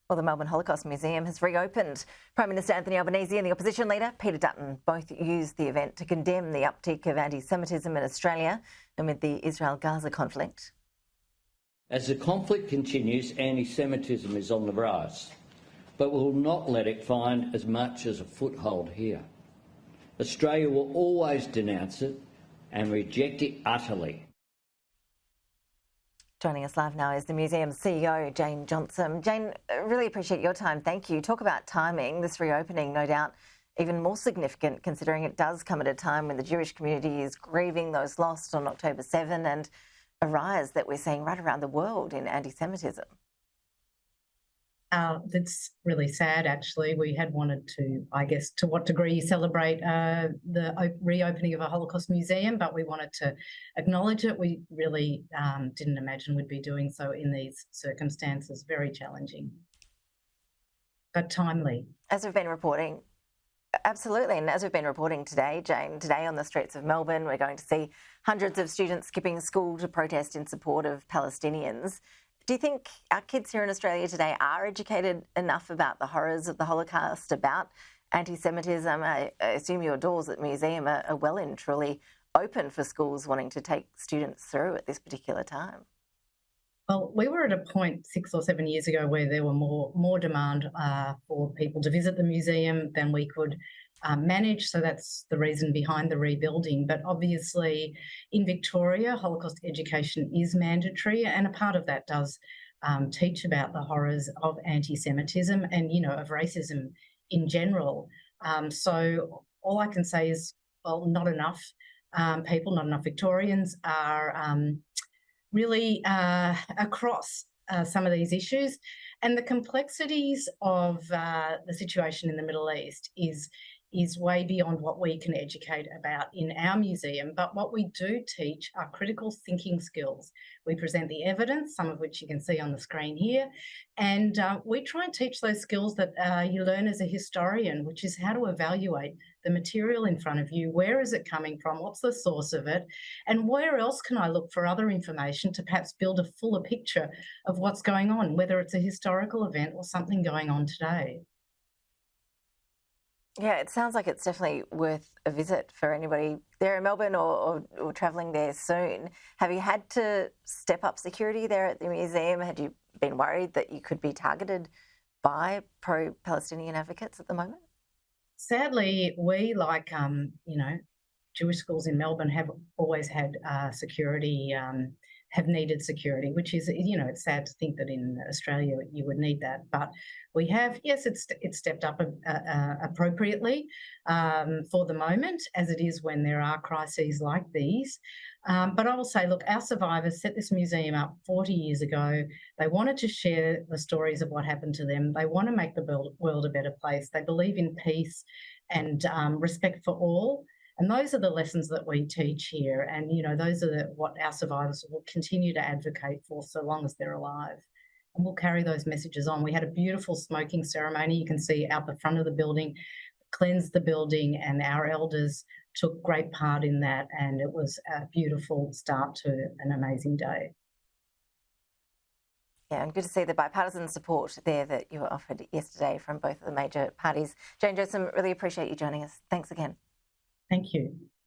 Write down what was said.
Well, the Melbourne Holocaust Museum has reopened. Prime Minister Anthony Albanese and the opposition leader Peter Dutton both used the event to condemn the uptick of anti-Semitism in Australia amid the Israel-Gaza conflict. As the conflict continues, anti-Semitism is on the rise, but we will not let it find as much as a foothold here. Australia will always denounce it and reject it utterly. Joining us live now is the museum's CEO, Jayne Josem. Jayne, really appreciate your time. Thank you. Talk about timing. This reopening, no doubt, even more significant considering it does come at a time when the Jewish community is grieving those lost on October 7 and a rise that we're seeing right around the world in anti-Semitism. That's really sad, actually. We had wanted to, I guess, to what degree celebrate the reopening of a Holocaust museum, but we wanted to acknowledge it. We really didn't imagine we'd be doing so in these circumstances. Very challenging, but timely. As we've been reporting, absolutely, and as we've been reporting today, Jayne, today on the streets of Melbourne, we're going to see hundreds of students skipping school to protest in support of Palestinians. Do you think our kids here in Australia today are educated enough about the horrors of the Holocaust, about anti-Semitism? I assume your doors at the museum are well and truly open for schools wanting to take students through at this particular time. Well, we were at a point 6 or 7 years ago where there were more demand for people to visit the museum than we could manage, so that's the reason behind the rebuilding. But obviously in Victoria, Holocaust education is mandatory, and a part of that does teach about the horrors of anti-Semitism and, you know, of racism in general. So all I can say is, well, not enough people, not enough Victorians are really across some of these issues. And the complexities of the situation in the Middle East is way beyond what we can educate about in our museum. But what we do teach are critical thinking skills. We present the evidence, some of which you can see on the screen here, and we try and teach those skills that you learn as a historian, which is how to evaluate the material in front of you. Where is it coming from? What's the source of it? And where else can I look for other information to perhaps build a fuller picture of what's going on, whether it's a historical event or something going on today? Yeah, it sounds like it's definitely worth a visit for anybody there in Melbourne or travelling there soon. Have you had to step up security there at the museum? Had you been worried that you could be targeted by pro-Palestinian advocates at the moment? Sadly, we, like, Jewish schools in Melbourne have always had security, have needed security, which is, it's sad to think that in Australia you would need that. But we have, yes, it's stepped up appropriately for the moment, as it is when there are crises like these. But I will say, look, our survivors set this museum up 40 years ago. They wanted to share the stories of what happened to them. They want to make the world a better place. They believe in peace and respect for all. And those are the lessons that we teach here. And, those are what our survivors will continue to advocate for so long as they're alive. And we'll carry those messages on. We had a beautiful smoking ceremony. You can see out the front of the building, cleansed the building, and our elders took great part in that. And it was a beautiful start to an amazing day. Yeah, and good to see the bipartisan support there that you were offered yesterday from both of the major parties. Jayne Josem, really appreciate you joining us. Thanks again. Thank you.